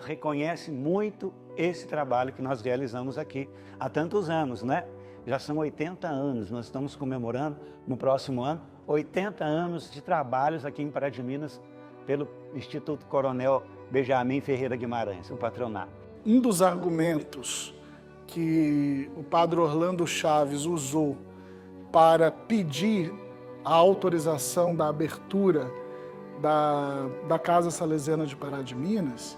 reconhece muito esse trabalho que nós realizamos aqui há tantos anos, né? Já são 80 anos, nós estamos comemorando no próximo ano 80 anos de trabalhos aqui em Pará de Minas pelo Instituto Coronel Benjamin Ferreira Guimarães, o patronato. Um dos argumentos que o padre Orlando Chaves usou para pedir a autorização da abertura da Casa Salesiana de Pará de Minas,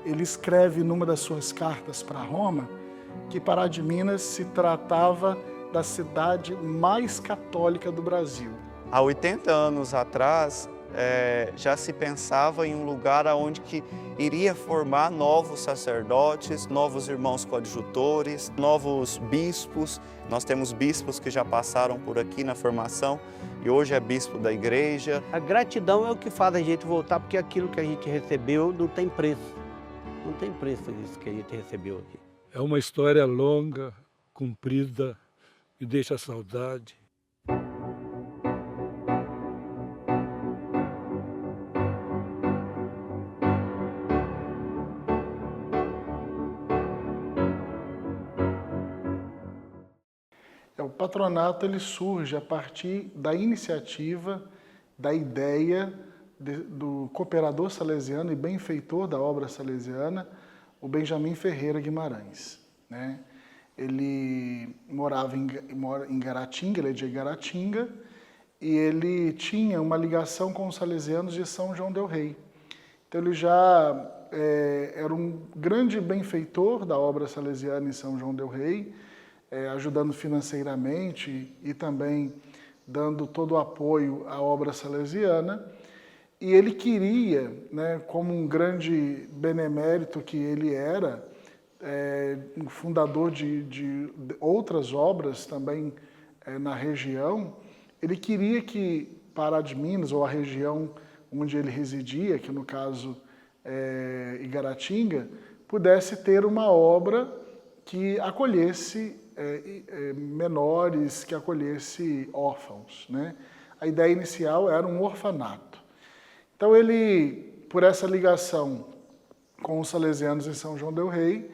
ele escreve numa das suas cartas para Roma que Pará de Minas se tratava da cidade mais católica do Brasil. Há 80 anos atrás, já se pensava em um lugar onde que iria formar novos sacerdotes, novos irmãos coadjutores, novos bispos. Nós temos bispos que já passaram por aqui na formação e hoje é bispo da igreja. A gratidão é o que faz a gente voltar, porque aquilo que a gente recebeu não tem preço. Não tem preço isso que a gente recebeu aqui. É uma história longa, comprida, que deixa saudade. O patronato ele surge a partir da iniciativa, da ideia do cooperador salesiano e benfeitor da obra salesiana, o Benjamin Ferreira Guimarães, né? Ele mora em Garatinga, ele é de Garatinga, e ele tinha uma ligação com os salesianos de São João del Rei. Então ele já era um grande benfeitor da obra salesiana em São João del Rei, ajudando financeiramente e também dando todo o apoio à obra salesiana. E ele queria, né, como um grande benemérito que ele era, um fundador de outras obras também na região, ele queria que Pará de Minas, ou a região onde ele residia, que no caso é Igaratinga, pudesse ter uma obra que acolhesse menores, que acolhesse órfãos, né? A ideia inicial era um orfanato. Então ele, por essa ligação com os salesianos em São João del Rei,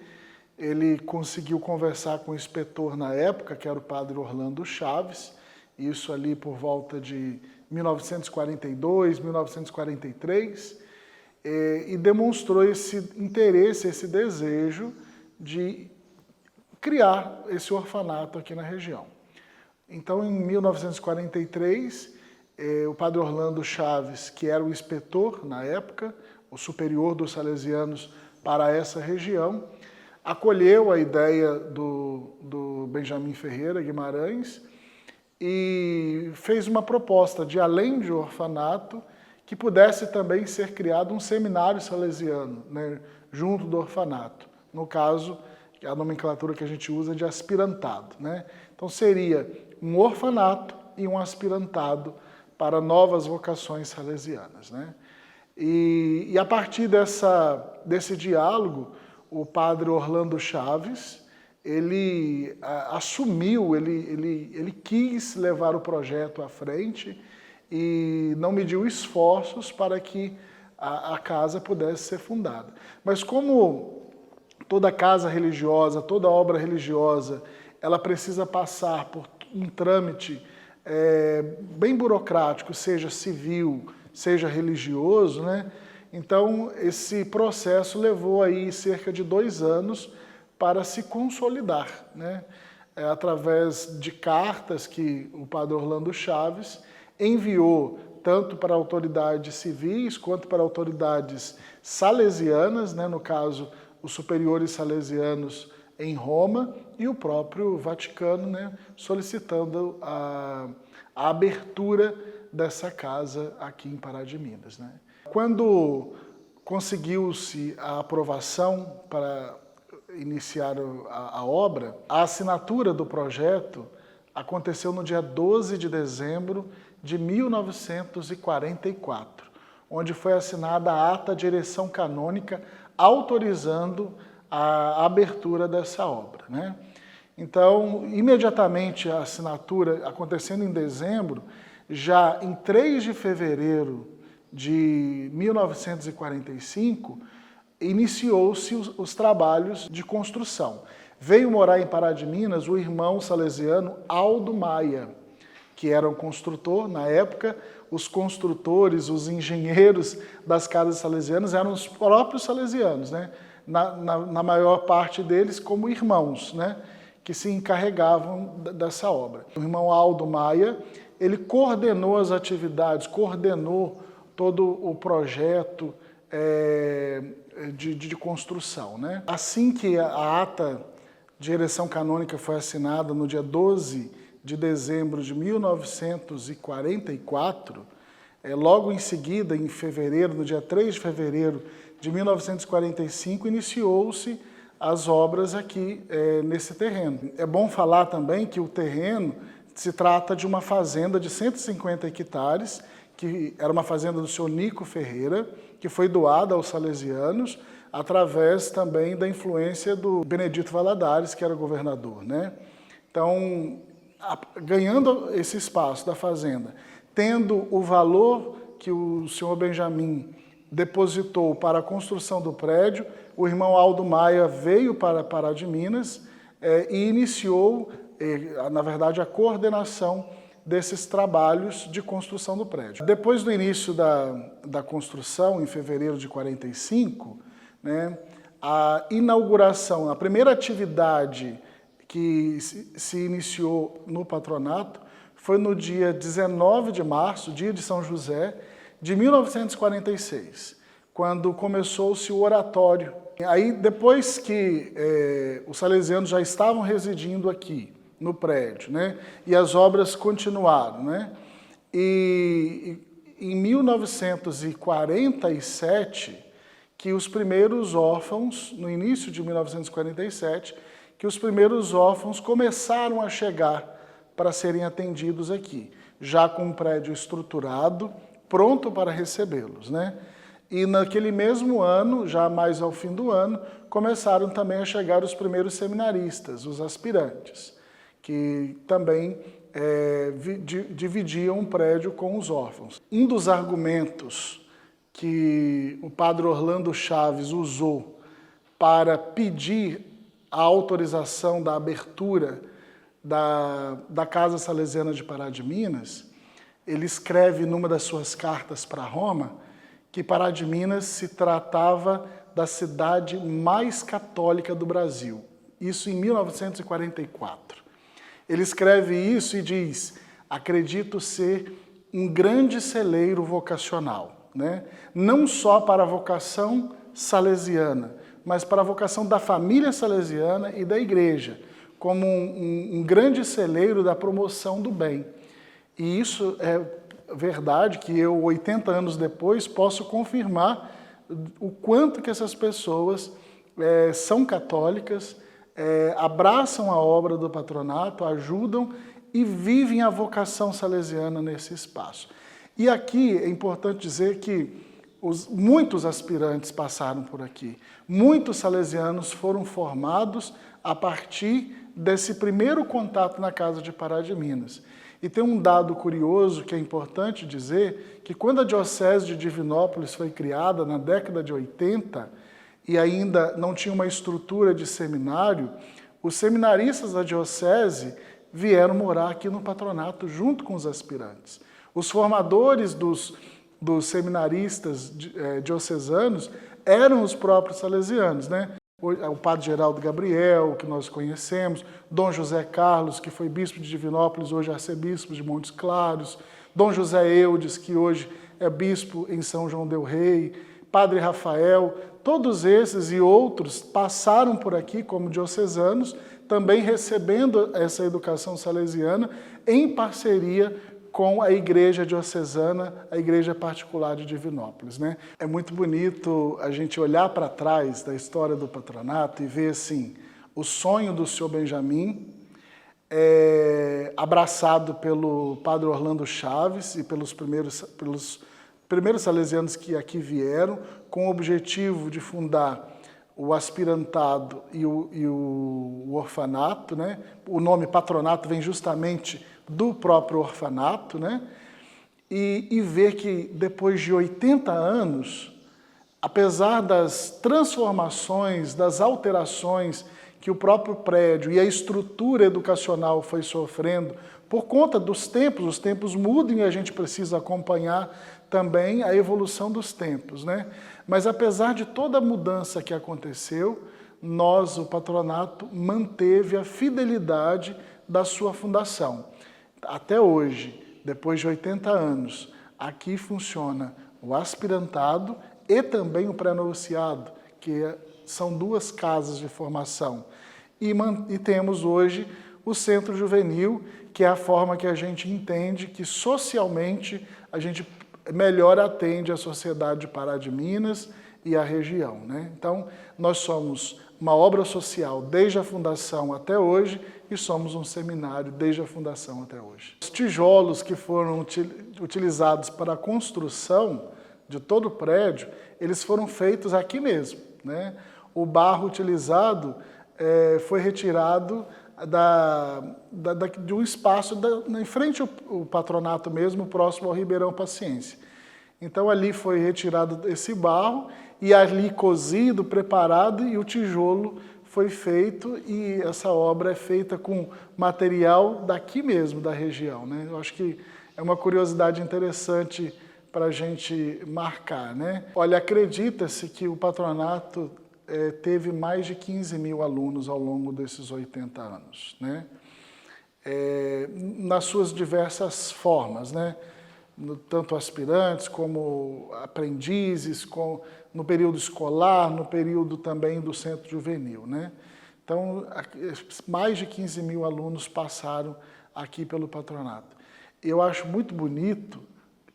ele conseguiu conversar com o inspetor na época, que era o padre Orlando Chaves, isso ali por volta de 1942, 1943, e demonstrou esse interesse, esse desejo de criar esse orfanato aqui na região. Então, em 1943, o padre Orlando Chaves, que era o inspetor na época, o superior dos salesianos para essa região, acolheu a ideia do Benjamin Ferreira Guimarães e fez uma proposta de, além de orfanato, que pudesse também ser criado um seminário salesiano, né, junto do orfanato. No caso, a nomenclatura que a gente usa é de aspirantado, né? Então seria um orfanato e um aspirantado para novas vocações salesianas, né? E a partir desse diálogo, o padre Orlando Chaves, ele assumiu, ele quis levar o projeto à frente e não mediu esforços para que a casa pudesse ser fundada. Mas como toda casa religiosa, toda obra religiosa, ela precisa passar por um trâmite bem burocrático, seja civil, seja religioso, né? Então, esse processo levou aí cerca de 2 anos para se consolidar, né? Através de cartas que o padre Orlando Chaves enviou tanto para autoridades civis quanto para autoridades salesianas, né? No caso, os superiores salesianos em Roma e o próprio Vaticano, né, solicitando a abertura dessa casa aqui em Pará de Minas, né. Quando conseguiu-se a aprovação para iniciar a obra, a assinatura do projeto aconteceu no dia 12 de dezembro de 1944, onde foi assinada a ata de ereção canônica autorizando a abertura dessa obra, né? Então, imediatamente a assinatura acontecendo em dezembro, já em 3 de fevereiro de 1945, iniciou-se os trabalhos de construção. Veio morar em Pará de Minas o irmão salesiano Aldo Maia, que era um construtor. Na época, os construtores, os engenheiros das casas salesianas eram os próprios salesianos, né? Na maior parte deles como irmãos, né? Que se encarregavam dessa obra. O irmão Aldo Maia, ele coordenou as atividades, coordenou todo o projeto de construção, né? Assim que a ata de ereção canônica foi assinada no dia 12 de dezembro de 1944, logo em seguida, em fevereiro, no dia 3 de fevereiro de 1945, iniciou-se as obras aqui nesse terreno. É bom falar também que o terreno se trata de uma fazenda de 150 hectares, que era uma fazenda do senhor Nico Ferreira, que foi doada aos salesianos, através também da influência do Benedito Valadares, que era governador, né? Então, ganhando esse espaço da fazenda, tendo o valor que o senhor Benjamin depositou para a construção do prédio, o irmão Aldo Maia veio para Pará de Minas e iniciou, na verdade, a coordenação desses trabalhos de construção do prédio. Depois do início da construção, em fevereiro de 45, né, a inauguração, a primeira atividade que se iniciou no patronato foi no dia 19 de março, dia de São José, de 1946, quando começou-se o oratório. Aí, depois que os salesianos já estavam residindo aqui, no prédio, né, e as obras continuaram, né, e em 1947, que os primeiros órfãos, no início de 1947, que os primeiros órfãos começaram a chegar para serem atendidos aqui, já com um prédio estruturado, pronto para recebê-los, né? E naquele mesmo ano, já mais ao fim do ano, começaram também a chegar os primeiros seminaristas, os aspirantes, que também dividiam um prédio com os órfãos. Um dos argumentos que o padre Orlando Chaves usou para pedir a autorização da abertura da Casa Salesiana de Pará de Minas, ele escreve numa das suas cartas para Roma que Pará de Minas se tratava da cidade mais católica do Brasil. Isso em 1944. Ele escreve isso e diz: acredito ser um grande celeiro vocacional, né? Não só para a vocação salesiana, mas para a vocação da família salesiana e da igreja, como um grande celeiro da promoção do bem. E isso é verdade que eu, 80 anos depois, posso confirmar o quanto que essas pessoas são católicas, abraçam a obra do patronato, ajudam e vivem a vocação salesiana nesse espaço. E aqui é importante dizer que muitos aspirantes passaram por aqui, muitos salesianos foram formados a partir desse primeiro contato na Casa de Pará de Minas. E tem um dado curioso que é importante dizer, que quando a Diocese de Divinópolis foi criada na década de 80, e ainda não tinha uma estrutura de seminário, os seminaristas da Diocese vieram morar aqui no patronato junto com os aspirantes. Os formadores dos seminaristas diocesanos eram os próprios salesianos, né? O padre Geraldo Gabriel, que nós conhecemos, Dom José Carlos, que foi bispo de Divinópolis, hoje arcebispo de Montes Claros, Dom José Eudes, que hoje é bispo em São João del Rei, Padre Rafael, todos esses e outros passaram por aqui como diocesanos, também recebendo essa educação salesiana em parceria com a igreja diocesana, a igreja particular de Divinópolis, né? É muito bonito a gente olhar para trás da história do patronato e ver assim, o sonho do senhor Benjamin, abraçado pelo padre Orlando Chaves e pelos primeiros salesianos que aqui vieram, com o objetivo de fundar o aspirantado e o orfanato, né? O nome patronato vem justamente do próprio orfanato, né? E ver que depois de 80 anos apesar das transformações, das alterações que o próprio prédio e a estrutura educacional foi sofrendo por conta dos tempos, os tempos mudam e a gente precisa acompanhar também a evolução dos tempos, né? Mas apesar de toda a mudança que aconteceu, nós, o patronato, manteve a fidelidade da sua fundação. Até hoje, depois de 80 anos, aqui funciona o aspirantado e também o pré-noviciado, que são duas casas de formação. E temos hoje o Centro Juvenil, que é a forma que a gente entende que socialmente a gente melhor atende a sociedade de Pará de Minas e a região, né? Então, nós somos uma obra social desde a fundação até hoje e somos um seminário desde a fundação até hoje. Os tijolos que foram utilizados para a construção de todo o prédio, eles foram feitos aqui mesmo, né? O barro utilizado foi retirado de um espaço em frente ao patronato mesmo, próximo ao Ribeirão Paciência. Então ali foi retirado esse barro e ali cozido, preparado, e o tijolo foi feito, e essa obra é feita com material daqui mesmo, da região, né? Eu acho que é uma curiosidade interessante para a gente marcar, né? Olha, acredita-se que o patronato teve mais de 15 mil alunos ao longo desses 80 anos, né? Nas suas diversas formas, né? Tanto aspirantes como aprendizes, no período escolar, no período também do Centro Juvenil, né? Então, mais de 15 mil alunos passaram aqui pelo patronato. Eu acho muito bonito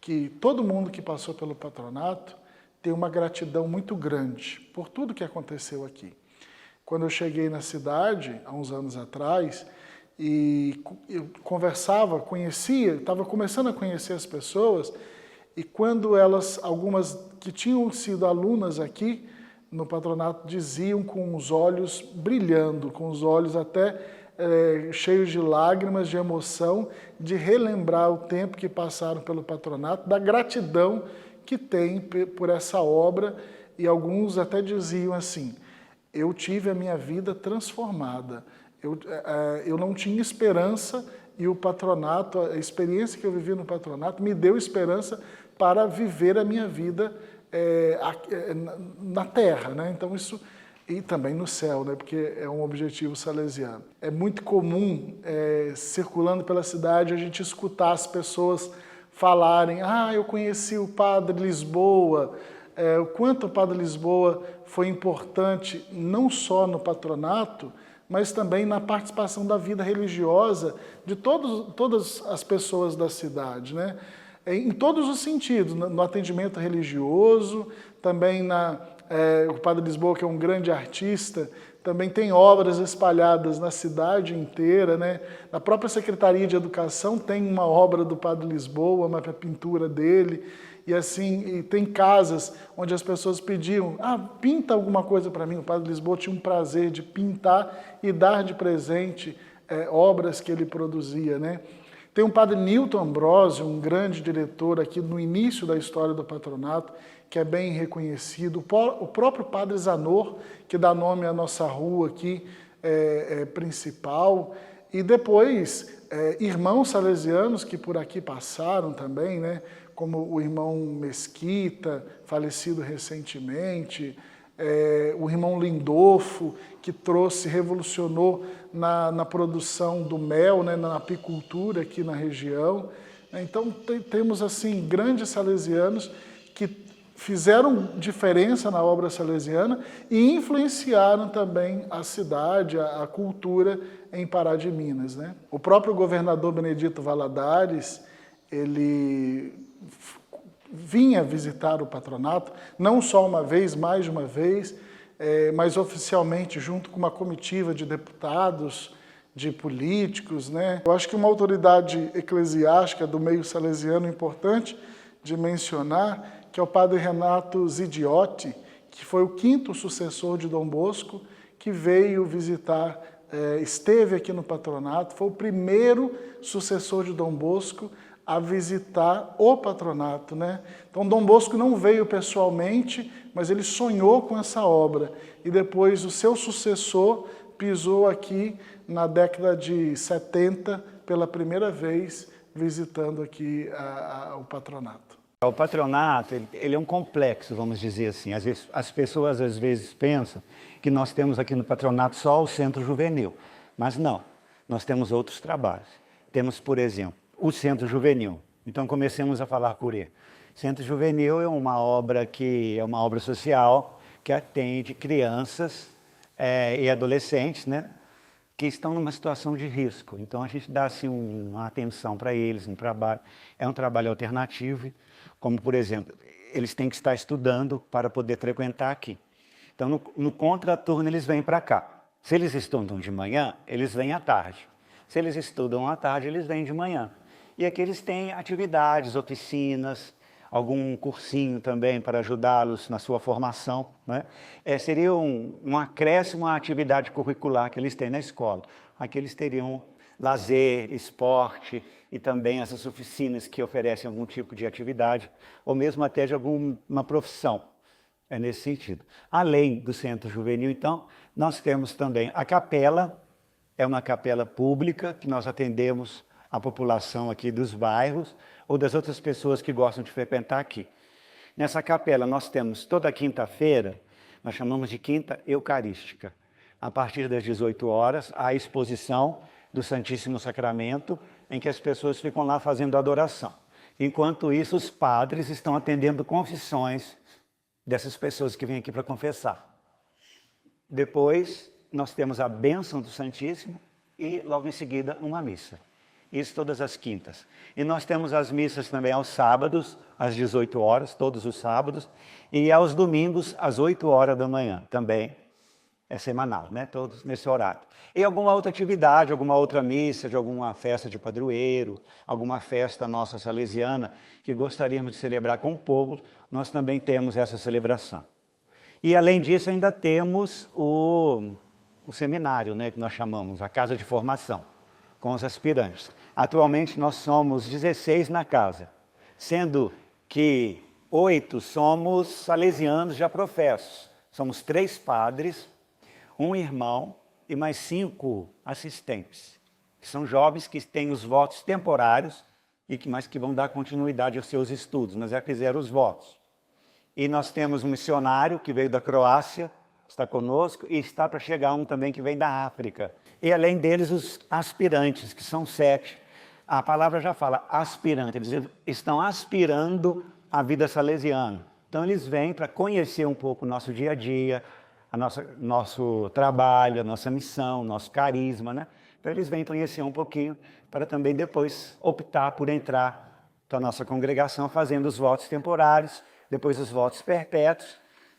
que todo mundo que passou pelo patronato tem uma gratidão muito grande por tudo que aconteceu aqui. Quando eu cheguei na cidade, há uns anos atrás, e eu conversava, conhecia, estava começando a conhecer as pessoas, e quando elas, algumas que tinham sido alunas aqui no patronato, diziam com os olhos brilhando, com os olhos até cheios de lágrimas, de emoção, de relembrar o tempo que passaram pelo patronato, da gratidão que tem por essa obra, e alguns até diziam assim: eu tive a minha vida transformada, eu não tinha esperança, e o patronato, a experiência que eu vivi no patronato me deu esperança para viver a minha vida na terra, né? Então isso, e também no céu, né? Porque é um objetivo salesiano. É muito comum, circulando pela cidade, a gente escutar as pessoas falarem: ah, eu conheci o Padre Lisboa, o quanto o Padre Lisboa foi importante não só no patronato, mas também na participação da vida religiosa de todas as pessoas da cidade, né? Em todos os sentidos, no atendimento religioso, também o Padre Lisboa, que é um grande artista, também tem obras espalhadas na cidade inteira, né? Na própria Secretaria de Educação tem uma obra do Padre Lisboa, uma pintura dele, e assim, e tem casas onde as pessoas pediam: ah, pinta alguma coisa para mim. O Padre Lisboa tinha um prazer de pintar e dar de presente obras que ele produzia, né? Tem o Padre Newton Ambrósio, um grande diretor aqui no início da história do patronato, que é bem reconhecido. O próprio Padre Zanor, que dá nome à nossa rua aqui principal. E depois, irmãos salesianos que por aqui passaram também, né? Como o irmão Mesquita, falecido recentemente, o irmão Lindolfo, que revolucionou na produção do mel, né, na apicultura aqui na região. Então, temos assim grandes salesianos que fizeram diferença na obra salesiana e influenciaram também a cidade, a cultura em Pará de Minas, né? O próprio governador Benedito Valadares, ele vinha visitar o patronato, não só uma vez, mais de uma vez, mas oficialmente junto com uma comitiva de deputados, de políticos, né? Eu acho que uma autoridade eclesiástica do meio salesiano importante de mencionar, que é o Padre Renato Zidiotti, que foi o 5º sucessor de Dom Bosco, que veio visitar, esteve aqui no patronato, foi o primeiro sucessor de Dom Bosco a visitar o patronato, né? Então Dom Bosco não veio pessoalmente, mas ele sonhou com essa obra. E depois o seu sucessor pisou aqui na década de 70 pela primeira vez, visitando aqui o patronato. O patronato, ele é um complexo, vamos dizer assim. Às vezes, as pessoas às vezes pensam que nós temos aqui no patronato só o Centro Juvenil, mas não, nós temos outros trabalhos. Temos, por exemplo, o Centro Juvenil. Então comecemos a falar por ele. Centro Juvenil é uma obra social que atende crianças e adolescentes, né, que estão numa situação de risco. Então a gente dá assim, uma atenção para eles, um trabalho. É um trabalho alternativo, como por exemplo, eles têm que estar estudando para poder frequentar aqui. Então no contraturno eles vêm para cá. Se eles estudam de manhã, eles vêm à tarde. Se eles estudam à tarde, eles vêm de manhã. E aqui eles têm atividades, oficinas, algum cursinho também para ajudá-los na sua formação, né? Seria um acréscimo à atividade curricular que eles têm na escola. Aqui eles teriam lazer, esporte e também essas oficinas que oferecem algum tipo de atividade, ou mesmo até de alguma profissão. É nesse sentido. Além do Centro Juvenil, então, nós temos também a capela, é uma capela pública que nós atendemos a população aqui dos bairros ou das outras pessoas que gostam de frequentar aqui. Nessa capela nós temos toda quinta-feira, nós chamamos de Quinta Eucarística. A partir das 18 horas, a exposição do Santíssimo Sacramento, em que as pessoas ficam lá fazendo adoração. Enquanto isso, os padres estão atendendo confissões dessas pessoas que vêm aqui para confessar. Depois, nós temos a bênção do Santíssimo e, logo em seguida, uma missa. Isso todas as quintas. E nós temos as missas também aos sábados, às 18 horas, todos os sábados, e aos domingos, às 8 horas da manhã, também é semanal, né? Todos nesse horário. E alguma outra atividade, alguma outra missa, de alguma festa de padroeiro, alguma festa nossa salesiana, que gostaríamos de celebrar com o povo, nós também temos essa celebração. E além disso, ainda temos o seminário, né, que nós chamamos, a casa de formação, com os aspirantes. Atualmente nós somos 16 na casa, sendo que 8 somos salesianos já professos. Somos 3 padres, um irmão e mais 5 assistentes, que são jovens que têm os votos temporários mas que vão dar continuidade aos seus estudos, mas já fizeram os votos. E nós temos um missionário que veio da Croácia, está conosco, e está para chegar um também que vem da África. E além deles, os aspirantes, que são 7. A palavra já fala aspirante, eles estão aspirando a vida salesiana. Então eles vêm para conhecer um pouco o nosso dia a dia, nosso trabalho, a nossa missão, nosso carisma, né? Então eles vêm conhecer um pouquinho para também depois optar por entrar na nossa congregação fazendo os votos temporários, depois os votos perpétuos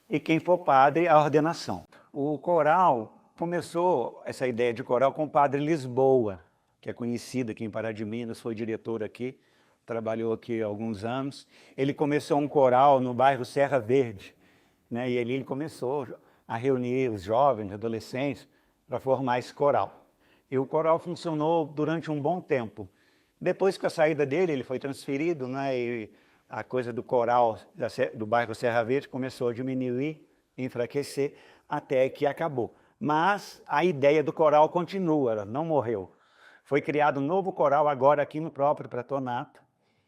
e quem for padre, a ordenação. O coral começou, essa ideia de coral, com o padre Lisboa, que é conhecido aqui em Pará de Minas, foi diretor aqui, trabalhou aqui há alguns anos. Ele começou um coral no bairro Serra Verde, né? E ele começou a reunir os jovens, adolescentes, para formar esse coral. E o coral funcionou durante um bom tempo. Depois, com a saída dele, ele foi transferido, né? E a coisa do coral do bairro Serra Verde começou a diminuir, enfraquecer, até que acabou. Mas a ideia do coral continua, ela não morreu. Foi criado um novo coral agora aqui no próprio patronato,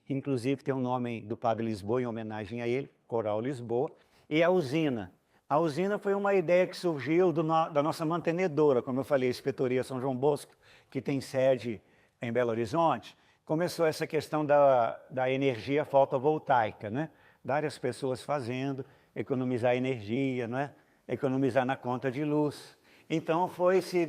inclusive tem o nome do padre Lisboa em homenagem a ele, Coral Lisboa, e a usina. A usina foi uma ideia que surgiu da nossa mantenedora, como eu falei, a Inspetoria São João Bosco, que tem sede em Belo Horizonte. Começou essa questão da energia fotovoltaica, né? Várias pessoas fazendo, economizar energia, né? Economizar na conta de luz. Então foi-se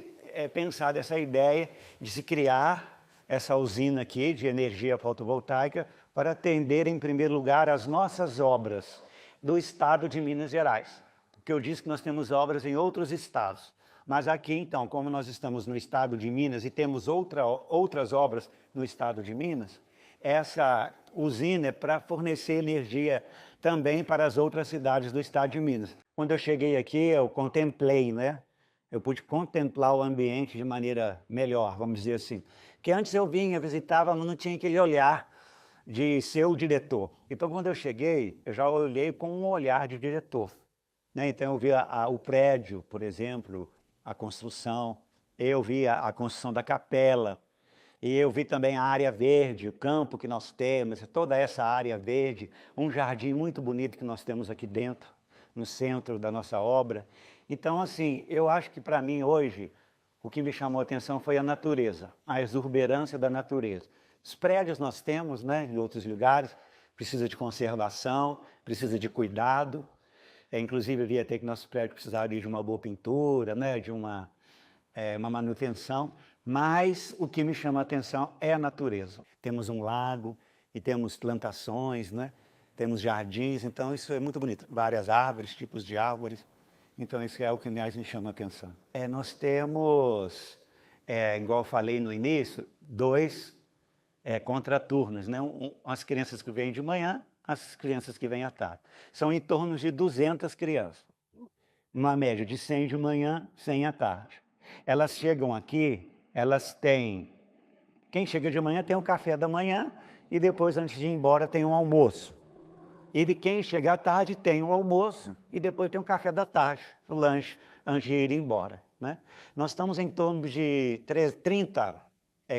pensada essa ideia de se criar essa usina aqui de energia fotovoltaica para atender, em primeiro lugar, as nossas obras do estado de Minas Gerais. Porque eu disse que nós temos obras em outros estados. Mas aqui, então, como nós estamos no estado de Minas e temos outras obras no estado de Minas, essa usina é para fornecer energia também para as outras cidades do estado de Minas. Quando eu cheguei aqui, eu contemplei, né? Eu pude contemplar o ambiente de maneira melhor, vamos dizer assim. Porque antes eu vinha, visitava, mas não tinha aquele olhar de ser o diretor. Então, quando eu cheguei, eu já olhei com um olhar de diretor, né? Então, eu vi o prédio, por exemplo, a construção, eu vi a construção da capela, e eu vi também a área verde, o campo que nós temos, toda essa área verde, um jardim muito bonito que nós temos aqui dentro, no centro da nossa obra. Então, assim, eu acho que para mim hoje, o que me chamou a atenção foi a natureza, a exuberância da natureza. Os prédios nós temos, né, em outros lugares, precisa de conservação, precisa de cuidado. Inclusive, eu vi até que nosso prédio precisaria de uma boa pintura, né, de uma manutenção, mas o que me chama a atenção é a natureza. Temos um lago e temos plantações, né? Temos jardins, então isso é muito bonito. Várias árvores, tipos de árvores, então isso é o que mais me chama a atenção. Nós temos, igual eu falei no início, dois contraturnos, né? As crianças que vêm de manhã, as crianças que vêm à tarde. São em torno de 200 crianças, uma média de 100 de manhã, 100 à tarde. Elas chegam aqui, elas têm... Quem chega de manhã tem o café da manhã e depois, antes de ir embora, tem um almoço. E de quem chega à tarde tem o almoço e depois tem o café da tarde, o lanche, antes de ir embora, né? Nós estamos em torno de 30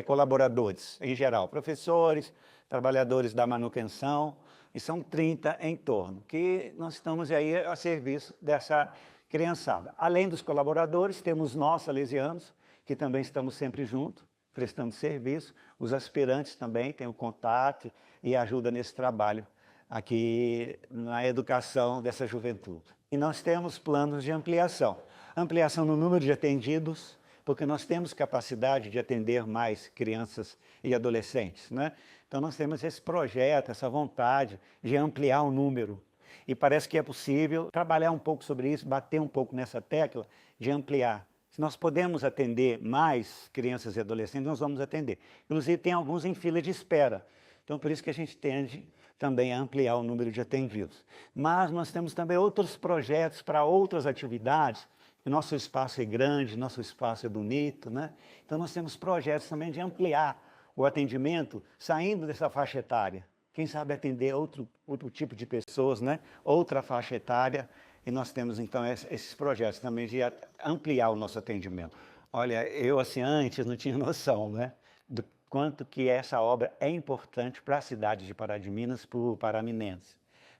colaboradores, em geral, professores, trabalhadores da manutenção, e são 30 em torno, que nós estamos aí a serviço dessa criançada. Além dos colaboradores, temos nós, salesianos, que também estamos sempre juntos, prestando serviço. Os aspirantes também têm o contato e ajuda nesse trabalho aqui na educação dessa juventude. E nós temos planos de ampliação. Ampliação no número de atendidos, porque nós temos capacidade de atender mais crianças e adolescentes, né? Então nós temos esse projeto, essa vontade de ampliar o número. E parece que é possível trabalhar um pouco sobre isso, bater um pouco nessa tecla de ampliar. Se nós podemos atender mais crianças e adolescentes, nós vamos atender. Inclusive tem alguns em fila de espera. Então por isso que a gente tende também a ampliar o número de atendidos. Mas nós temos também outros projetos para outras atividades. Nosso espaço é grande, nosso espaço é bonito, né? Então nós temos projetos também de ampliar o atendimento saindo dessa faixa etária. Quem sabe atender outro tipo de pessoas, né? Outra faixa etária. E nós temos então esses projetos também de ampliar o nosso atendimento. Olha, eu assim antes não tinha noção, né? Do quanto que essa obra é importante para a cidade de Pará de Minas, para o paraminense.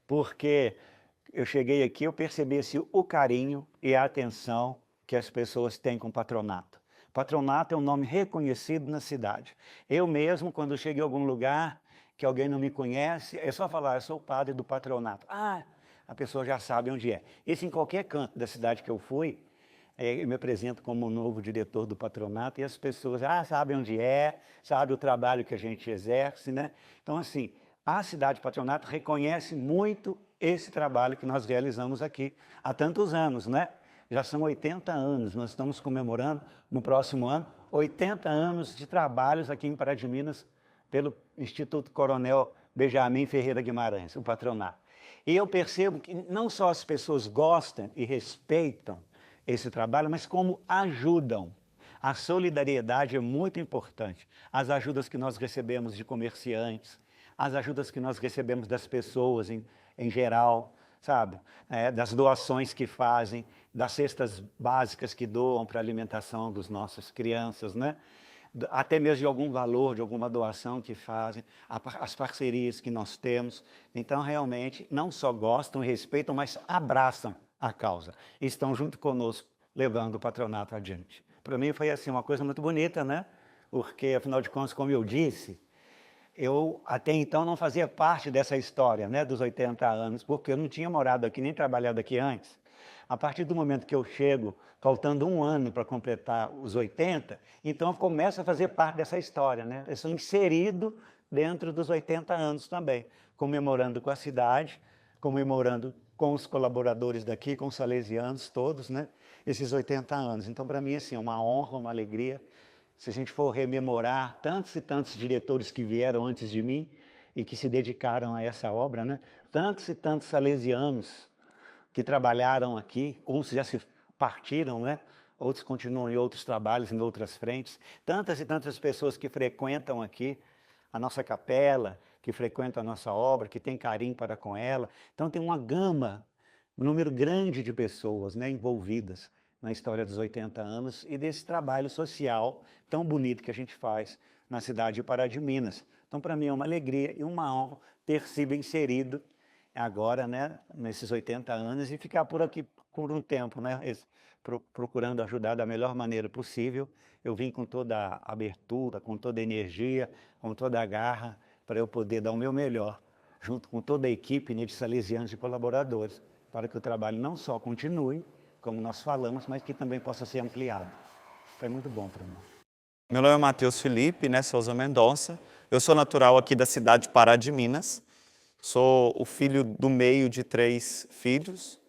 Porque eu cheguei aqui, eu percebi assim, o carinho e a atenção que as pessoas têm com o patronato. Patronato é um nome reconhecido na cidade. Eu mesmo, quando chego em algum lugar que alguém não me conhece, é só falar, eu sou o padre do patronato. Ah, a pessoa já sabe onde é. Isso em qualquer canto da cidade que eu fui, eu me apresento como o novo diretor do patronato e as pessoas sabem onde é, sabem o trabalho que a gente exerce, né? Então, assim, a cidade de Patronato reconhece muito esse trabalho que nós realizamos aqui há tantos anos, né? Já são 80 anos, nós estamos comemorando no próximo ano 80 anos de trabalhos aqui em Pará de Minas pelo Instituto Coronel Benjamin Ferreira Guimarães, o patronato. E eu percebo que não só as pessoas gostam e respeitam esse trabalho, mas como ajudam. A solidariedade é muito importante. As ajudas que nós recebemos de comerciantes, as ajudas que nós recebemos das pessoas em geral, sabe? Das doações que fazem, das cestas básicas que doam para a alimentação dos nossas crianças, né? Até mesmo de algum valor, de alguma doação que fazem, as parcerias que nós temos. Então, realmente, não só gostam e respeitam, mas abraçam a causa. E estão junto conosco, levando o patronato adiante. Para mim foi assim, uma coisa muito bonita, né? Porque, afinal de contas, como eu disse, eu até então não fazia parte dessa história, né, dos 80 anos, porque eu não tinha morado aqui, nem trabalhado aqui antes. A partir do momento que eu chego, faltando um ano para completar os 80, então eu começo a fazer parte dessa história, né? Eu sou inserido dentro dos 80 anos também, comemorando com a cidade, comemorando com os colaboradores daqui, com os salesianos todos, né? Esses 80 anos. Então, para mim, assim, é uma honra, uma alegria. Se a gente for rememorar tantos e tantos diretores que vieram antes de mim e que se dedicaram a essa obra, né? Tantos e tantos salesianos que trabalharam aqui, uns já se partiram, né? Outros continuam em outros trabalhos, em outras frentes. Tantas e tantas pessoas que frequentam aqui a nossa capela, que frequentam a nossa obra, que tem carinho para com ela. Então tem uma gama, um número grande de pessoas, né, envolvidas na história dos 80 anos e desse trabalho social tão bonito que a gente faz na cidade de Pará de Minas. Então, para mim é uma alegria e uma honra ter sido inserido agora, né, nesses 80 anos e ficar por aqui por um tempo, né, procurando ajudar da melhor maneira possível. Eu vim com toda a abertura, com toda a energia, com toda a garra, para eu poder dar o meu melhor, junto com toda a equipe, né, de salesianos e colaboradores, para que o trabalho não só continue, como nós falamos, mas que também possa ser ampliado. Foi muito bom para mim. Meu nome é Matheus Felipe, né, Souza Mendonça. Eu sou natural aqui da cidade de Pará de Minas. Sou o filho do meio de 3 filhos.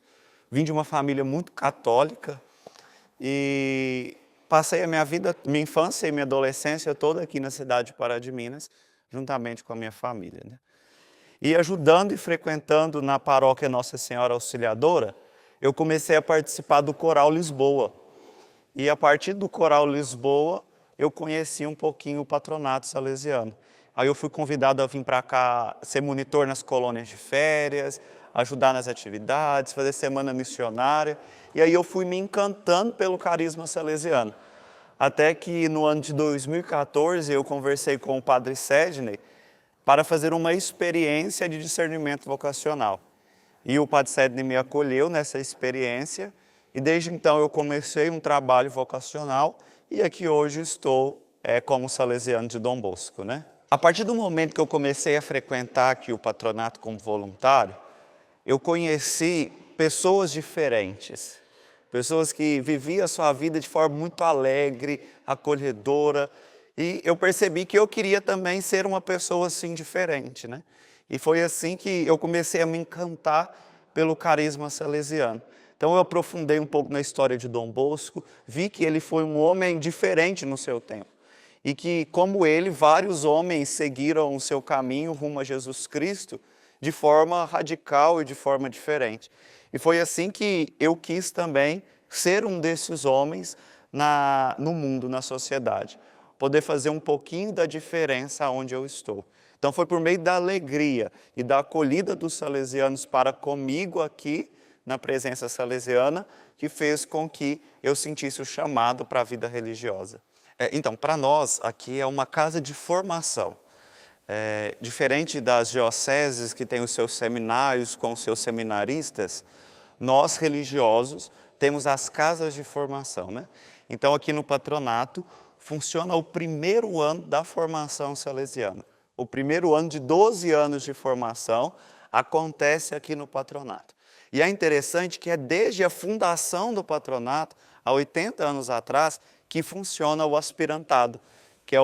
Vim de uma família muito católica e passei a minha vida, minha infância e minha adolescência toda aqui na cidade de Pará de Minas, juntamente com a minha família, né? E ajudando e frequentando na paróquia Nossa Senhora Auxiliadora, eu comecei a participar do Coral Lisboa. E a partir do Coral Lisboa, eu conheci um pouquinho o patronato salesiano. Aí eu fui convidado a vir para cá ser monitor nas colônias de férias, ajudar nas atividades, fazer semana missionária. E aí eu fui me encantando pelo carisma salesiano. Até que no ano de 2014 eu conversei com o padre Sidney para fazer uma experiência de discernimento vocacional. E o padre Sidney me acolheu nessa experiência e desde então eu comecei um trabalho vocacional e aqui hoje estou como salesiano de Dom Bosco, né? A partir do momento que eu comecei a frequentar aqui o patronato como voluntário, eu conheci pessoas diferentes, pessoas que viviam a sua vida de forma muito alegre, acolhedora, e eu percebi que eu queria também ser uma pessoa assim diferente, né? E foi assim que eu comecei a me encantar pelo carisma salesiano. Então eu aprofundei um pouco na história de Dom Bosco, vi que ele foi um homem diferente no seu tempo. E que, como ele, vários homens seguiram o seu caminho rumo a Jesus Cristo de forma radical e de forma diferente. E foi assim que eu quis também ser um desses homens no mundo, na sociedade. Poder fazer um pouquinho da diferença onde eu estou. Então foi por meio da alegria e da acolhida dos salesianos para comigo aqui, na presença salesiana, que fez com que eu sentisse o chamado para a vida religiosa. Então, para nós, aqui é uma casa de formação. Diferente das dioceses que têm os seus seminários com os seus seminaristas, nós religiosos temos as casas de formação, né? Então, aqui no patronato, funciona o primeiro ano da formação salesiana. O primeiro ano de 12 anos de formação acontece aqui no patronato. E é interessante que é desde a fundação do patronato, há 80 anos atrás, que funciona o aspirantado, que é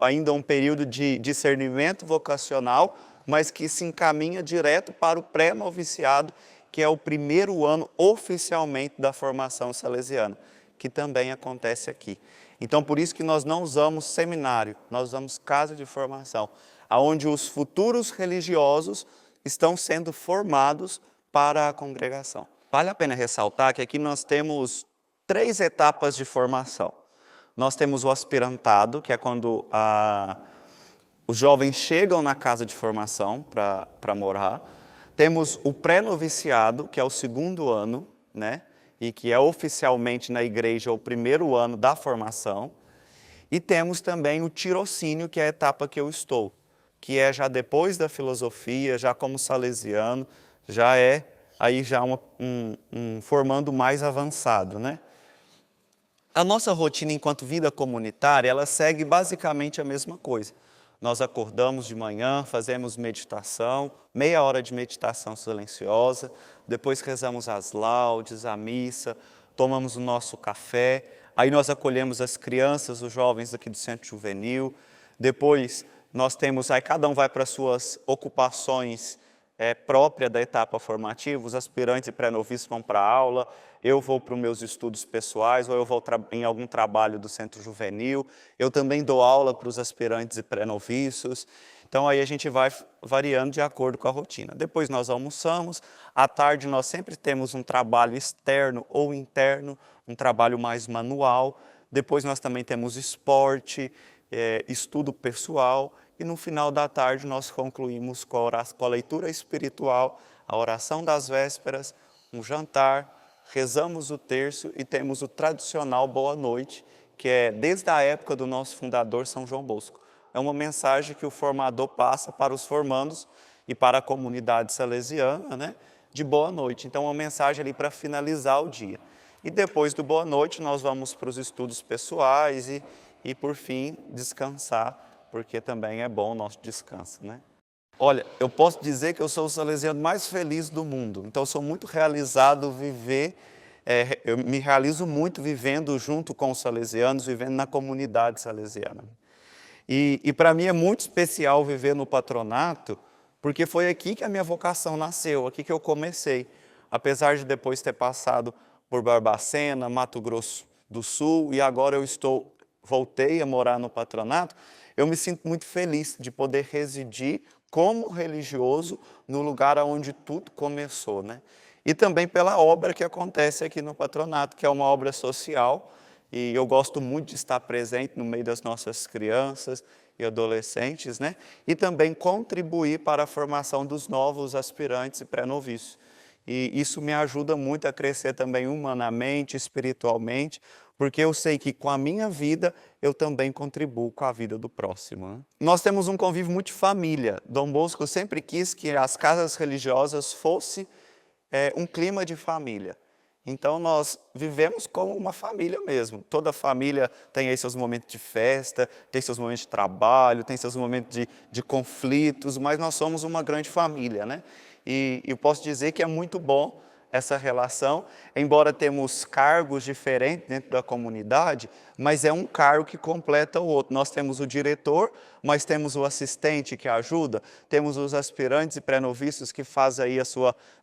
ainda um período de discernimento vocacional, mas que se encaminha direto para o pré-noviciado, que é o primeiro ano oficialmente da formação salesiana, que também acontece aqui. Então, por isso que nós não usamos seminário, nós usamos casa de formação, onde os futuros religiosos estão sendo formados para a congregação. Vale a pena ressaltar que aqui nós temos 3 etapas de formação. Nós temos o aspirantado, que é quando os jovens chegam na casa de formação para morar. Temos o pré-noviciado, que é o 2º ano, né? E que é oficialmente na igreja o primeiro ano da formação. E temos também o tirocínio, que é a etapa que eu estou, que é já depois da filosofia, já como salesiano, já é aí já um formando mais avançado, né? A nossa rotina enquanto vida comunitária, ela segue basicamente a mesma coisa. Nós acordamos de manhã, fazemos meditação, meia hora de meditação silenciosa, depois rezamos as laudes, a missa, tomamos o nosso café, aí nós acolhemos as crianças, os jovens aqui do Centro Juvenil, depois nós temos, aí cada um vai para as suas ocupações própria da etapa formativa, os aspirantes e pré-noviços vão para a aula, eu vou para os meus estudos pessoais, ou eu vou em algum trabalho do Centro Juvenil, eu também dou aula para os aspirantes e pré-noviços, então aí a gente vai variando de acordo com a rotina. Depois nós almoçamos, à tarde nós sempre temos um trabalho externo ou interno, um trabalho mais manual, depois nós também temos esporte, estudo pessoal, e no final da tarde nós concluímos com a leitura espiritual, a oração das vésperas, um jantar, rezamos o terço e temos o tradicional boa noite, que é desde a época do nosso fundador São João Bosco. É uma mensagem que o formador passa para os formandos e para a comunidade salesiana, né, de boa noite. Então, uma mensagem ali para finalizar o dia. E depois do boa noite, nós vamos para os estudos pessoais e por fim, descansar, porque também é bom o nosso descanso, né? Olha, eu posso dizer que eu sou o salesiano mais feliz do mundo. Então, eu sou muito realizado eu me realizo muito vivendo junto com os salesianos, vivendo na comunidade salesiana. E para mim é muito especial viver no patronato, porque foi aqui que a minha vocação nasceu, aqui que eu comecei. Apesar de depois ter passado por Barbacena, Mato Grosso do Sul, e agora voltei a morar no patronato, eu me sinto muito feliz de poder residir como religioso no lugar onde tudo começou, né? E também pela obra que acontece aqui no patronato, que é uma obra social, e eu gosto muito de estar presente no meio das nossas crianças e adolescentes, né? E também contribuir para a formação dos novos aspirantes e pré-noviços. E isso me ajuda muito a crescer também humanamente, espiritualmente, porque eu sei que com a minha vida eu também contribuo com a vida do próximo, né? Nós temos um convívio muito de família. Dom Bosco sempre quis que as casas religiosas fossem um clima de família. Então, nós vivemos como uma família mesmo. Toda família tem aí seus momentos de festa, tem seus momentos de trabalho, tem seus momentos de conflitos, mas nós somos uma grande família, né? E eu posso dizer que é muito bom essa relação, embora temos cargos diferentes dentro da comunidade, mas é um cargo que completa o outro. Nós temos o diretor, mas temos o assistente que ajuda, temos os aspirantes e pré-noviços que fazem aí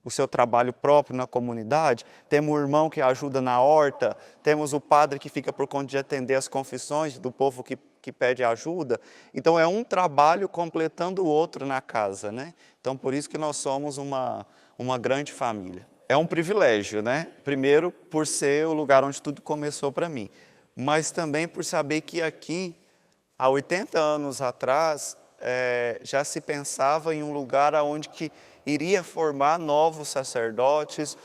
o seu trabalho próprio na comunidade, temos o irmão que ajuda na horta, temos o padre que fica por conta de atender as confissões do povo que pede ajuda. Então é um trabalho completando o outro na casa, né? Então por isso que nós somos uma grande família. É um privilégio, né? Primeiro, por ser o lugar onde tudo começou para mim, mas também por saber que aqui, há 80 anos atrás, já se pensava em um lugar onde que iria formar novos sacerdotes,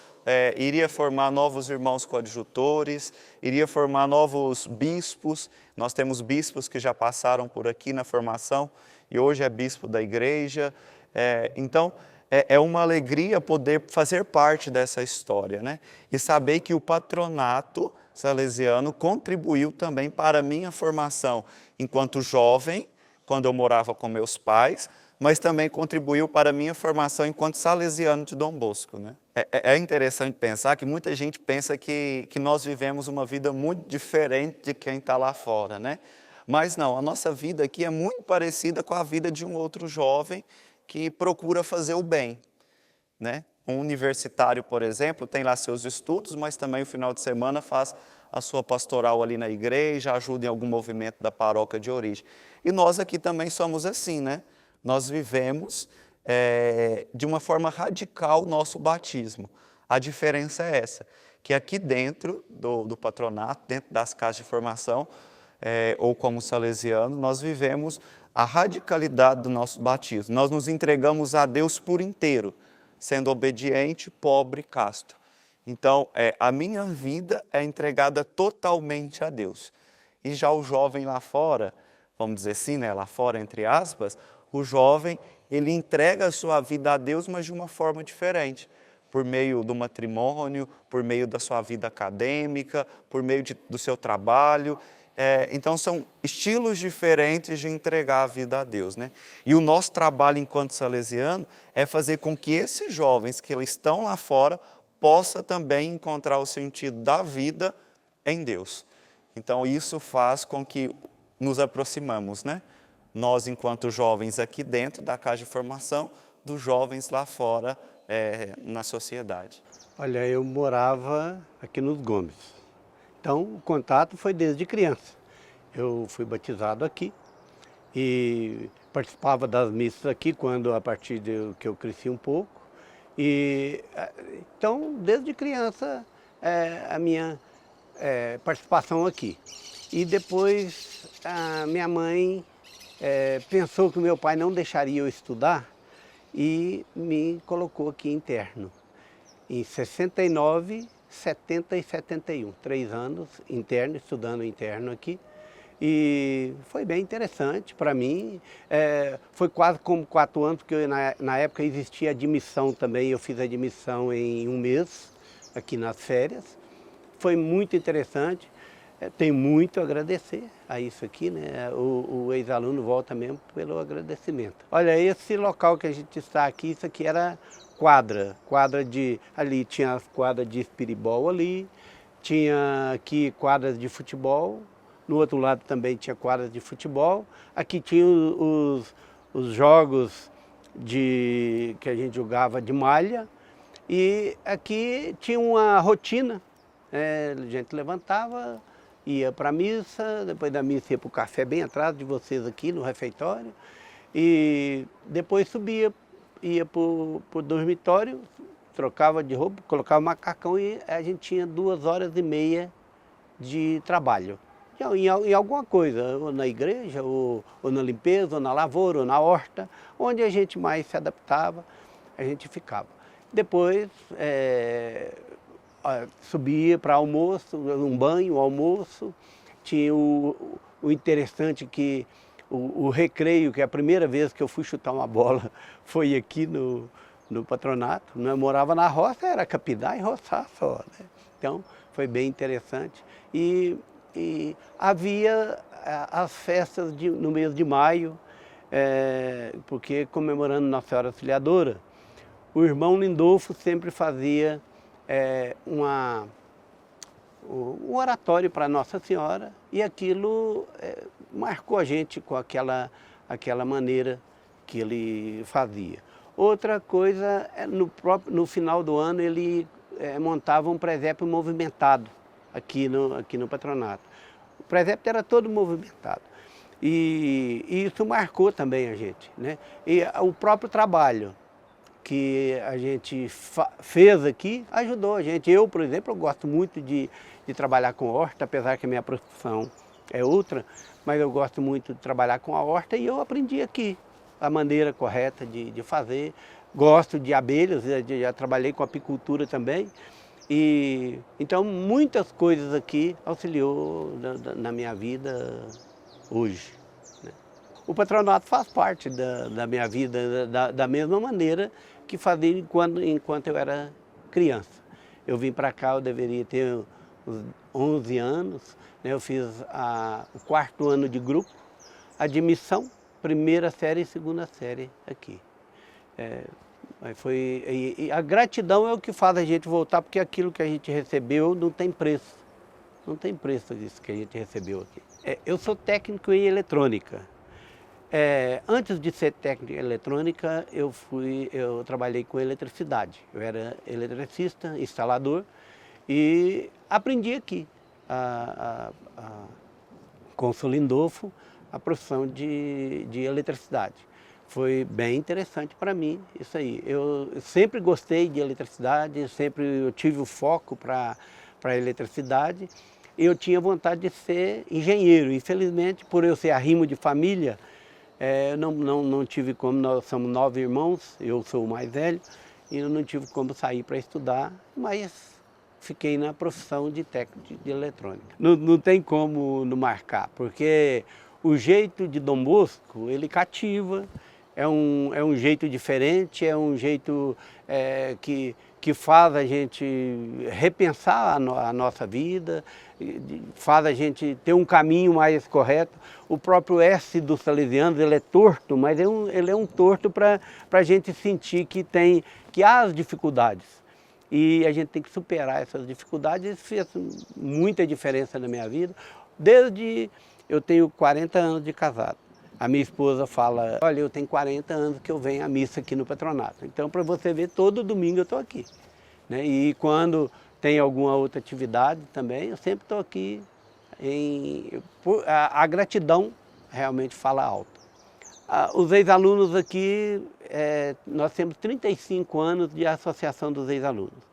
iria formar novos irmãos coadjutores, iria formar novos bispos. Nós temos bispos que já passaram por aqui na formação e hoje é bispo da igreja. Então, é uma alegria poder fazer parte dessa história, né? E saber que o patronato salesiano contribuiu também para a minha formação enquanto jovem, quando eu morava com meus pais, mas também contribuiu para a minha formação enquanto salesiano de Dom Bosco, né? É interessante pensar que muita gente pensa que nós vivemos uma vida muito diferente de quem está lá fora, né? Mas não, a nossa vida aqui é muito parecida com a vida de um outro jovem que procura fazer o bem, né? Um universitário, por exemplo, tem lá seus estudos, mas também no final de semana faz a sua pastoral ali na igreja, ajuda em algum movimento da paróquia de origem. E nós aqui também somos assim, né? Nós vivemos de uma forma radical o nosso batismo. A diferença é essa, que aqui dentro do patronato, dentro das casas de formação, ou como salesiano, nós vivemos a radicalidade do nosso batismo. Nós nos entregamos a Deus por inteiro, sendo obediente, pobre e casto. Então, a minha vida é entregada totalmente a Deus. E já o jovem lá fora, vamos dizer assim, né, lá fora, entre aspas, o jovem, ele entrega a sua vida a Deus, mas de uma forma diferente. Por meio do matrimônio, por meio da sua vida acadêmica, por meio do seu trabalho. Então, são estilos diferentes de entregar a vida a Deus, né? E o nosso trabalho enquanto salesiano é fazer com que esses jovens que estão lá fora possam também encontrar o sentido da vida em Deus. Então, isso faz com que nos aproximamos, né? Nós, enquanto jovens aqui dentro da casa de formação, dos jovens lá fora na sociedade. Olha, eu morava aqui nos Gomes. Então, o contato foi desde criança. Eu fui batizado aqui e participava das missas aqui a partir de que eu cresci um pouco. Então, desde criança, a minha participação aqui. E depois, a minha mãe pensou que o meu pai não deixaria eu estudar e me colocou aqui interno. Em 69, 70 e 71, 3 anos interno, estudando interno aqui. E foi bem interessante para mim, foi quase como 4 anos, porque na época existia admissão também, eu fiz admissão em 1 mês, aqui nas férias. Foi muito interessante, tenho muito a agradecer a isso aqui, né? O ex-aluno volta mesmo pelo agradecimento. Olha, esse local que a gente está aqui, isso aqui era quadra ali tinha as quadras de espiribol ali, tinha aqui quadras de futebol, no outro lado também tinha quadras de futebol, aqui tinha os jogos que a gente jogava de malha, e aqui tinha uma rotina, a gente levantava, ia para a missa, depois da missa ia para o café bem atrás de vocês aqui no refeitório, e depois subia, ia para o dormitório, trocava de roupa, colocava o macacão e a gente tinha 2h30 de trabalho. Em alguma coisa, ou na igreja, ou na limpeza, ou na lavoura, ou na horta, onde a gente mais se adaptava, a gente ficava. Depois subia para almoço, um banho, almoço. Tinha o interessante que o recreio, que é a primeira vez que eu fui chutar uma bola, foi aqui no patronato. Eu morava na roça, era capinar e roçar só, né? Então foi bem interessante. E havia as festas no mês de maio, porque comemorando Nossa Senhora Auxiliadora, o irmão Lindolfo sempre fazia um oratório para Nossa Senhora, e aquilo marcou a gente com aquela maneira que ele fazia. Outra coisa, no final do ano ele montava um presépio movimentado aqui no patronato. O presépio era todo movimentado. E isso marcou também a gente, né? E o próprio trabalho que a gente fez aqui ajudou a gente. Eu, por exemplo, eu gosto muito de trabalhar com horta, apesar que a minha profissão é outra, mas eu gosto muito de trabalhar com a horta e eu aprendi aqui a maneira correta de fazer. Gosto de abelhas, já trabalhei com apicultura também. E então muitas coisas aqui auxiliou na minha vida hoje, né? O patronato faz parte da minha vida da mesma maneira que fazia enquanto eu era criança. Eu vim para cá, eu deveria ter uns 11 anos, né? Eu fiz o 4º ano de grupo, admissão, 1ª série e 2ª série aqui. E a gratidão é o que faz a gente voltar, porque aquilo que a gente recebeu não tem preço. Não tem preço disso que a gente recebeu aqui. Eu sou técnico em eletrônica. Antes de ser técnico em eletrônica, eu trabalhei com eletricidade. Eu era eletricista, instalador, e aprendi aqui, com o seu Lindolfo, a profissão de eletricidade. Foi bem interessante para mim isso aí. Eu sempre gostei de eletricidade, eu tive o foco para a eletricidade. Eu tinha vontade de ser engenheiro. Infelizmente, por eu ser arrimo de família, não tive como. Nós somos 9 irmãos, eu sou o mais velho, e eu não tive como sair para estudar, mas fiquei na profissão de técnico de eletrônica. Não tem como não marcar, porque o jeito de Dom Bosco, ele cativa. É um jeito diferente, é um jeito que faz a gente repensar a nossa vida, faz a gente ter um caminho mais correto. O próprio S dos salesianos, ele é torto, mas ele é um torto para a gente sentir que há as dificuldades. E a gente tem que superar essas dificuldades. Isso fez muita diferença na minha vida. Eu tenho 40 anos de casado. A minha esposa fala, olha, eu tenho 40 anos que eu venho à missa aqui no patronato. Então, para você ver, todo domingo eu estou aqui, né? E quando tem alguma outra atividade também, eu sempre estou aqui. A gratidão realmente fala alto. Os ex-alunos aqui, nós temos 35 anos de associação dos ex-alunos.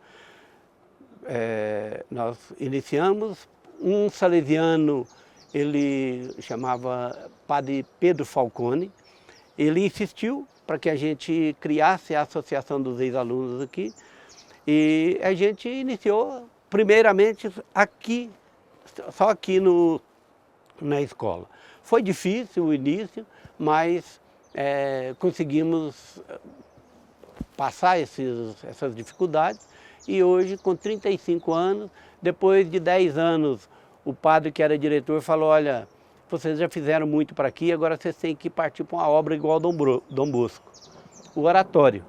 Nós iniciamos, um salesiano ele chamava Padre Pedro Falcone. Ele insistiu para que a gente criasse a Associação dos Ex-Alunos aqui, e a gente iniciou primeiramente aqui, só aqui na escola. Foi difícil o início, mas conseguimos passar essas dificuldades, e hoje, com 35 anos, depois de 10 anos, o padre que era diretor falou: olha, vocês já fizeram muito para aqui, agora vocês têm que partir para uma obra igual Dom Bosco, o oratório.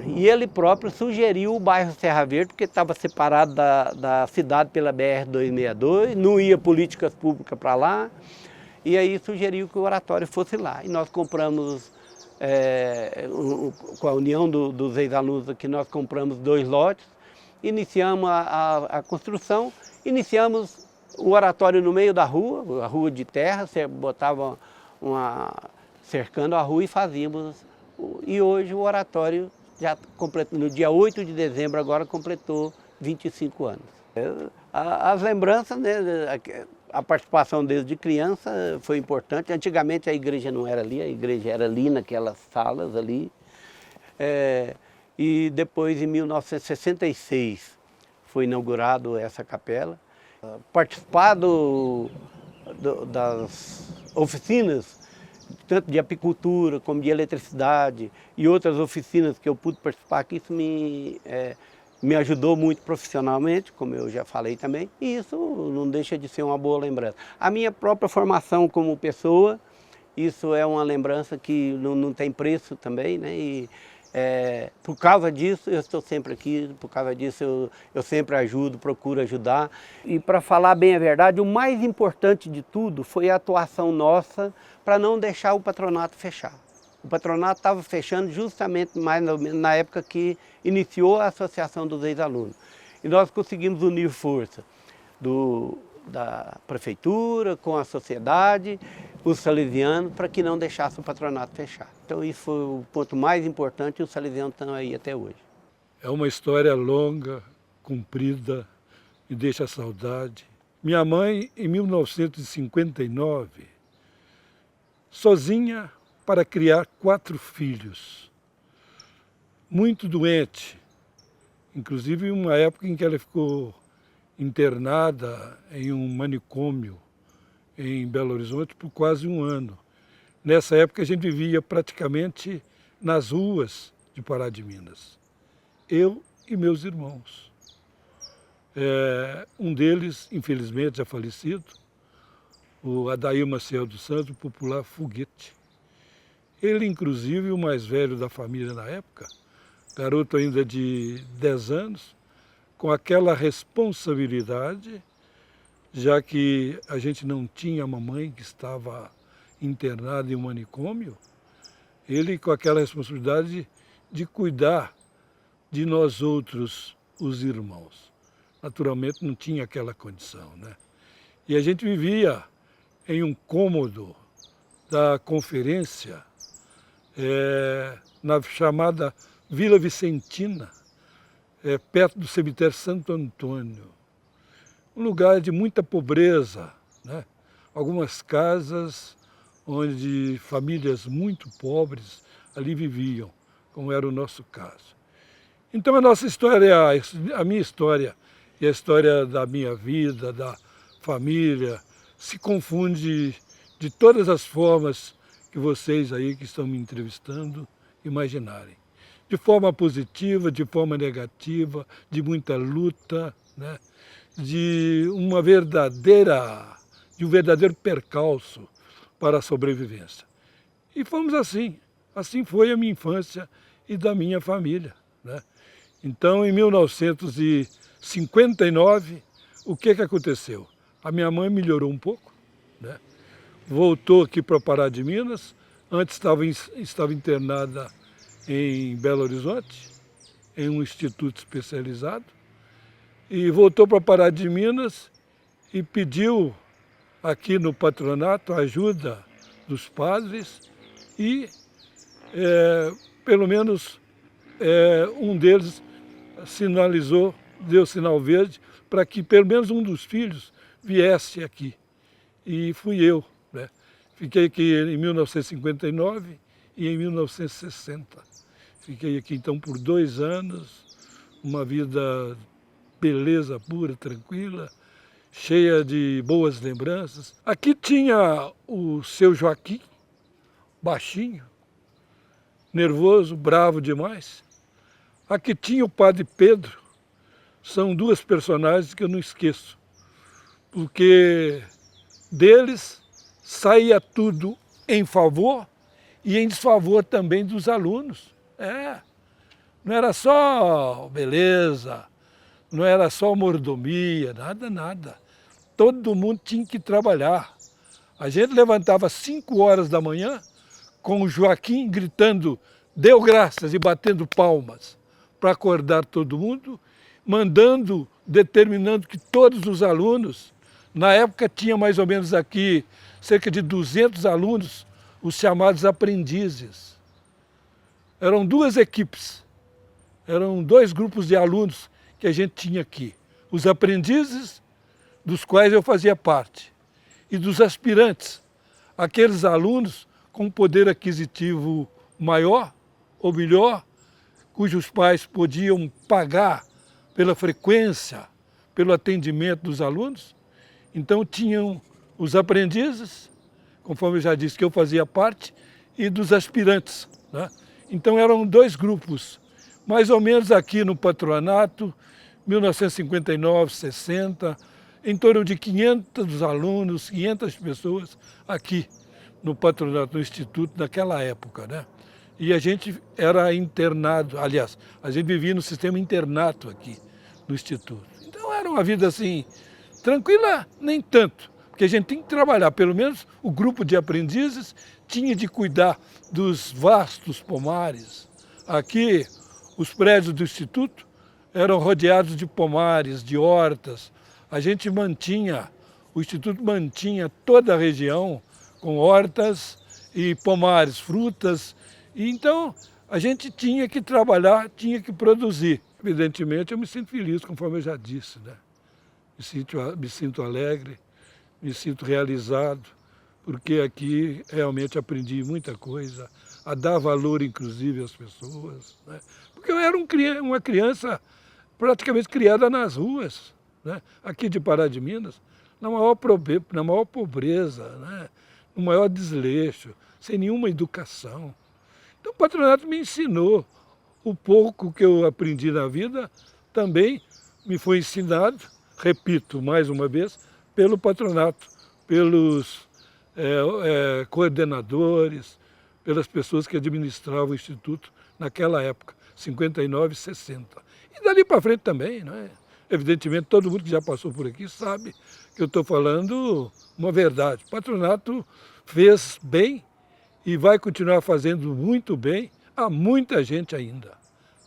E ele próprio sugeriu o bairro Serra Verde, porque estava separado da cidade pela BR-262, não ia políticas públicas para lá, e aí sugeriu que o oratório fosse lá. E nós compramos, com a união dos ex-alunos aqui, nós compramos 2 lotes, iniciamos a construção, iniciamos o oratório no meio da rua, a rua de terra, você botava cercando a rua e fazíamos. E hoje o oratório, já completou, no dia 8 de dezembro agora, completou 25 anos. As lembranças, né, a participação desde criança foi importante. Antigamente a igreja não era ali, a igreja era ali naquelas salas ali. E depois, em 1966, foi inaugurado essa capela. Participar das oficinas, tanto de apicultura como de eletricidade e outras oficinas que eu pude participar aqui, isso me ajudou muito profissionalmente, como eu já falei também, e isso não deixa de ser uma boa lembrança. A minha própria formação como pessoa, isso é uma lembrança que não tem preço também, né? E por causa disso eu estou sempre aqui, por causa disso eu sempre ajudo, procuro ajudar. E para falar bem a verdade, o mais importante de tudo foi a atuação nossa para não deixar o patronato fechar. O patronato estava fechando justamente mais na época que iniciou a Associação dos Ex-Alunos. E nós conseguimos unir força da prefeitura com a sociedade, os salesianos, para que não deixasse o patronato fechar. Então isso foi o ponto mais importante, e os salesianos estão aí até hoje. É uma história longa, comprida, me deixa saudade. Minha mãe, em 1959, sozinha para criar 4 filhos, muito doente, inclusive uma época em que ela ficou internada em um manicômio em Belo Horizonte por quase 1 ano. Nessa época a gente vivia praticamente nas ruas de Pará de Minas, eu e meus irmãos. Um deles, infelizmente, já falecido, o Adair Maciel dos Santos, o popular Foguete. Ele, inclusive, o mais velho da família na época, garoto ainda de 10 anos, com aquela responsabilidade, já que a gente não tinha mamãe que estava internada em um manicômio, ele com aquela responsabilidade de cuidar de nós outros, os irmãos. Naturalmente não tinha aquela condição, né? E a gente vivia em um cômodo da conferência, na chamada Vila Vicentina, perto do cemitério Santo Antônio. Um lugar de muita pobreza, né? Algumas casas onde famílias muito pobres ali viviam, como era o nosso caso. Então a nossa história, a minha história e a história da minha vida, da família, se confunde de todas as formas que vocês aí que estão me entrevistando imaginarem. De forma positiva, de forma negativa, de muita luta, né? de um verdadeiro percalço para a sobrevivência. E fomos assim foi a minha infância e da minha família, né? Então, em 1959, o que aconteceu? A minha mãe melhorou um pouco, né? Voltou aqui para Pará de Minas, antes estava internada em Belo Horizonte, em um instituto especializado, e voltou para Pará de Minas e pediu aqui no patronato a ajuda dos padres e, pelo menos, um deles deu sinal verde para que pelo menos um dos filhos viesse aqui. e fui eu, né? Fiquei aqui em 1959 e em 1960. Fiquei aqui então por 2 anos, uma vida beleza pura, tranquila, cheia de boas lembranças. Aqui tinha o seu Joaquim, baixinho, nervoso, bravo demais. Aqui tinha o padre Pedro. São 2 personagens que eu não esqueço, porque deles saía tudo em favor e em desfavor também dos alunos. Não era só beleza, não era só mordomia, nada. Todo mundo tinha que trabalhar. A gente levantava às 5 horas da manhã com o Joaquim gritando "deu graças" e batendo palmas para acordar todo mundo, determinando que todos os alunos, na época tinha mais ou menos aqui cerca de 200 alunos, os chamados aprendizes. Eram 2 equipes, eram 2 grupos de alunos que a gente tinha aqui. Os aprendizes, dos quais eu fazia parte, e dos aspirantes, aqueles alunos com poder aquisitivo maior ou melhor, cujos pais podiam pagar pela frequência, pelo atendimento dos alunos. Então tinham os aprendizes, conforme eu já disse que eu fazia parte, e dos aspirantes, né? Então eram 2 grupos, mais ou menos aqui no patronato, 1959, 60, em torno de 500 alunos, 500 pessoas aqui no patronato, no instituto, naquela época, né? E a gente era internado, aliás, a gente vivia no sistema internato aqui no instituto. Então era uma vida assim, tranquila, nem tanto, porque a gente tem que trabalhar, pelo menos o grupo de aprendizes tinha de cuidar dos vastos pomares. Aqui, os prédios do instituto eram rodeados de pomares, de hortas. O instituto mantinha toda a região com hortas e pomares, frutas. E então a gente tinha que trabalhar, tinha que produzir. Evidentemente eu me sinto feliz, conforme eu já disse, né? Me sinto alegre, me sinto realizado, porque aqui realmente aprendi muita coisa, a dar valor inclusive às pessoas, né? Porque eu era uma criança praticamente criada nas ruas, né? Aqui de Pará de Minas, na maior pobreza, né? No maior desleixo, sem nenhuma educação. Então o patronato me ensinou o pouco que eu aprendi na vida, também me foi ensinado, repito mais uma vez, pelo patronato, pelos coordenadores, pelas pessoas que administravam o Instituto naquela época, 59 e 60. E dali para frente também, não é? Evidentemente, todo mundo que já passou por aqui sabe que eu estou falando uma verdade. O patronato fez bem e vai continuar fazendo muito bem a muita gente ainda.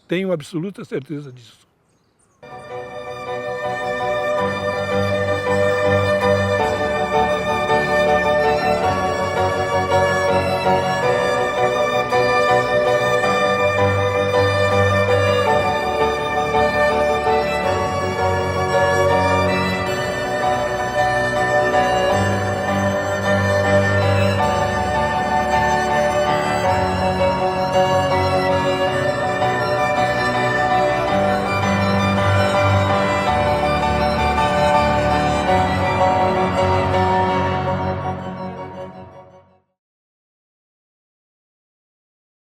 Tenho absoluta certeza disso.